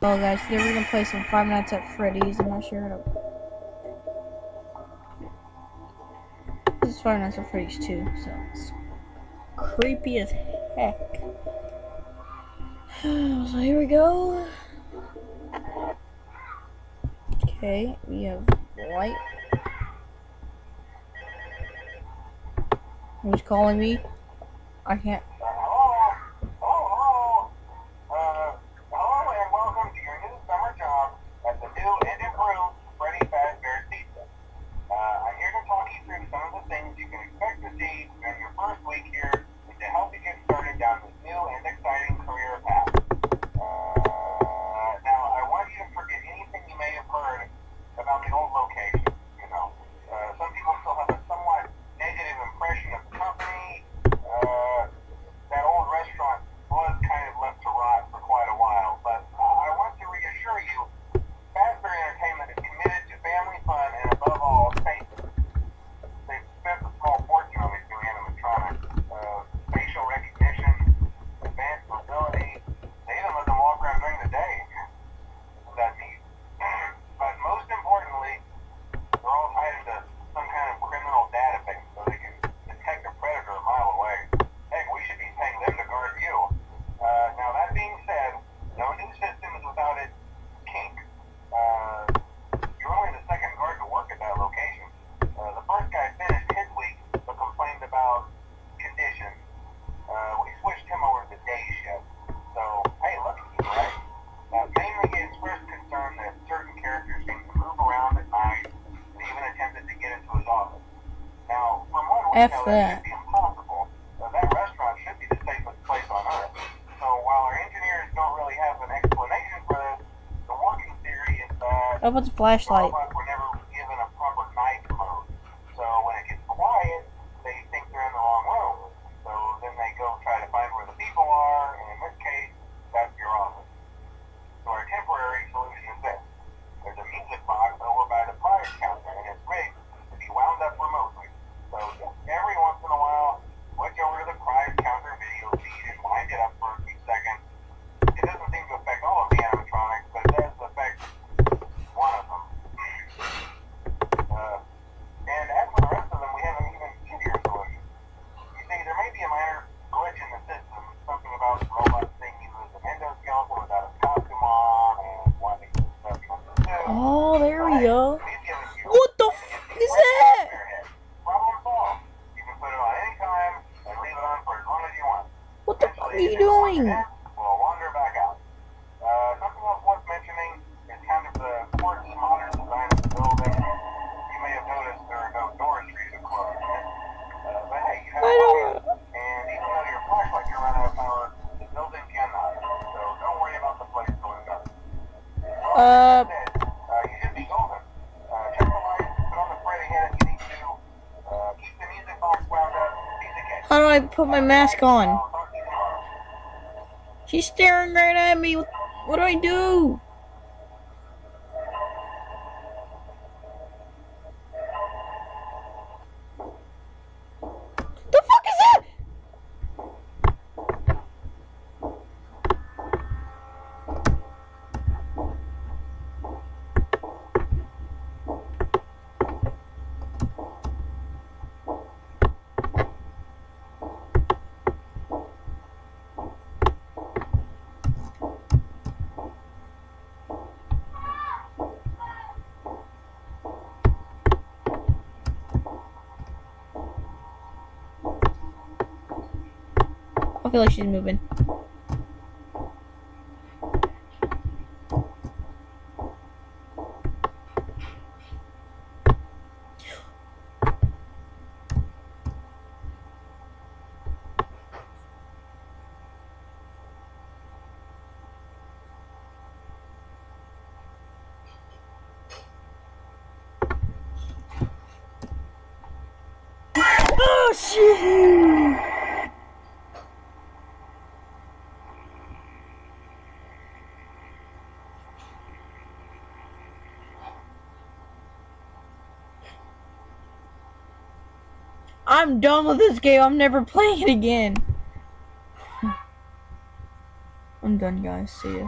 Well, guys, today we're gonna play some Five Nights at Freddy's. I'm not sure how to. This is Five Nights at Freddy's 2, so it's creepy as heck. So here we go. Okay, we have light. Who's calling me? I can't. Hello, and welcome to your new summer job at the new and improved Freddy Fazbear's Pizza. I'm here to talk you through some of the things you can expect to see during your first week here and to help you get started down this new and exciting career path. Now, I want you to forget anything you may have heard about the old location. Some people still have a somewhat negative impression of the company. That old restaurant was kind of left to rot for quite a while, but I want to reassure you, Fazbear Entertainment is committed to family fun and above all, safety. They've spent a small fortune on these new animatronics, facial recognition, advanced mobility. They even let them walk around during the day. Isn't that neat? But most importantly, they're all tied into some kind of criminal database so they can detect a predator a mile away. Heck, we should be paying them to guard you. Now, that being said, no new system is without its kink. You're only the second guard to work at that location. The first guy finished his week but complained about conditions. We switched him over to the day shift. So, hey, look at you, right? Mainly he expressed concern that certain characters seem to move around at night and even attempted to get into his office. Now, from what we know, that should be impossible. That restaurant should be the safest place on earth. So while our engineers don't really have an explanation for this, the working theory is that How about the flashlight? robots were never given a proper night mode. So when it gets quiet, they think they're in the wrong room. So then they go try to find where the people are, and in this case, that's your office. So our temporary solution is this. There's a music box over by the prize counter, and it's rigged to be wound up remotely. So every once in a while, switch over to the prize counter video feed and wind it up for a few seconds. It doesn't seem to affect all of the animatronics, but it does affect one of them. And as for the rest of them, we have an even easier solution. You see, there may be a minor glitch in the system, something about robots being used as an endoskeleton without a costume on, and wanting to stuff from the suit. Oh, there we go. We've given you What the f is that? Problem solved. You can put it on any time and leave it on for as long as you want. What the fuck are you doing? We'll wander back out. Something else worth mentioning is kind of the quirky modern design of the building. You may have noticed there are no doors for you to close. But hey, you have a light, and even though your flashlight can run out of power, the building cannot. So don't worry about the place going dark. You should be golden. Check the lights, put on the Freddy hat you need to, keep the music box wound up, piece of cake. How do I put my mask on? She's staring right at me. What do I do? The fuck is that? I feel like she's moving. Oh shit! I'm done with this game. I'm never playing it again. I'm done, guys. See ya.